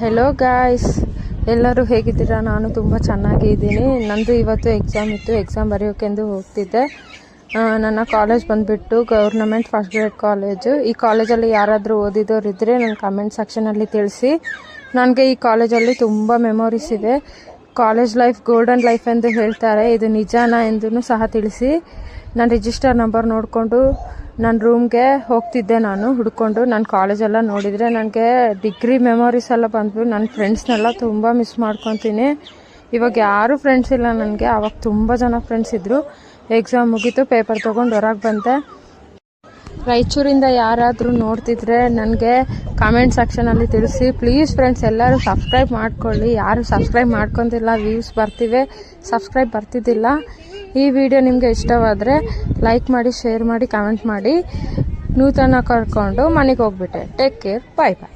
Hello guys, ಎಲ್ಲರೂ ಹೇಗಿದ್ದೀರಾ? ನಾನು ತುಂಬ ಚೆನ್ನಾಗಿದ್ದೀನಿ. ನಂದು ಇವತ್ತು ಎಕ್ಸಾಮ್ ಇತ್ತು. ಎಕ್ಸಾಮ್ ಬರೆಯೋಕೆಂದು ಹೋಗ್ತಿದ್ದೆ. ನನ್ನ ಕಾಲೇಜ್ ಬಂದುಬಿಟ್ಟು ಗೌರ್ನಮೆಂಟ್ ಫಸ್ಟ್ ಗ್ರೇಡ್ ಕಾಲೇಜು. ಈ ಕಾಲೇಜಲ್ಲಿ ಯಾರಾದರೂ ಓದಿದವರು ಇದ್ದರೆ ನನ್ನ ಕಮೆಂಟ್ ಸೆಕ್ಷನಲ್ಲಿ ತಿಳಿಸಿ. ನನಗೆ ಈ ಕಾಲೇಜಲ್ಲಿ ತುಂಬ ಮೆಮೊರೀಸ್ ಇದೆ. ಕಾಲೇಜ್ ಲೈಫ್ ಗೋಲ್ಡನ್ ಲೈಫ್ ಎಂದು ಹೇಳ್ತಾರೆ. ಇದು ನಿಜಾನಾ ಎಂದೂ ಸಹ ತಿಳಿಸಿ. ನಾನು ರಿಜಿಸ್ಟರ್ ನಂಬರ್ ನೋಡಿಕೊಂಡು ನನ್ನ ರೂಮ್ಗೆ ಹೋಗ್ತಿದ್ದೆ. ನಾನು ಹುಡ್ಕೊಂಡು ನನ್ನ ಕಾಲೇಜೆಲ್ಲ ನೋಡಿದರೆ ನನಗೆ ಡಿಗ್ರಿ ಮೆಮೊರೀಸ್ ಎಲ್ಲ ಬಂದ್ವು. ನನ್ನ ಫ್ರೆಂಡ್ಸ್ನೆಲ್ಲ ತುಂಬ ಮಿಸ್ ಮಾಡ್ಕೊತೀನಿ. ಇವಾಗ ಯಾರೂ ಫ್ರೆಂಡ್ಸ್ ಇಲ್ಲ ನನಗೆ. ಆವಾಗ ತುಂಬ ಜನ ಫ್ರೆಂಡ್ಸ್ ಇದ್ದರು. ಎಕ್ಸಾಮ್ ಮುಗೀತು, ಪೇಪರ್ ತೊಗೊಂಡು ಹೊರಗೆ ಬಂದೆ. ರಾಯಚೂರಿಂದ ಯಾರಾದರೂ ನೋಡ್ತಿದ್ರೆ ನನಗೆ ಕಾಮೆಂಟ್ ಸೆಕ್ಷನಲ್ಲಿ ತಿಳಿಸಿ ಪ್ಲೀಸ್. ಫ್ರೆಂಡ್ಸ್, ಎಲ್ಲರೂ ಸಬ್ಸ್ಕ್ರೈಬ್ ಮಾಡ್ಕೊಳ್ಳಿ. ಯಾರು ಸಬ್ಸ್ಕ್ರೈಬ್ ಮಾಡ್ಕೊತಿಲ್ಲ, ವ್ಯೂಸ್ ಬರ್ತಿವೆ, ಸಬ್ಸ್ಕ್ರೈಬ್ ಬರ್ತಿದ್ದಿಲ್ಲ. ಈ ವಿಡಿಯೋ ನಿಮಗೆ ಇಷ್ಟವಾದರೆ ಲೈಕ್ ಮಾಡಿ, ಶೇರ್ ಮಾಡಿ, ಕಾಮೆಂಟ್ ಮಾಡಿ. ನೂತನ ಕರ್ಕೊಂಡು ಮನೆಗೆ ಹೋಗ್ಬಿಟ್ಟೆ. ಟೇಕ್ ಕೇರ್, ಬಾಯ್ ಬಾಯ್.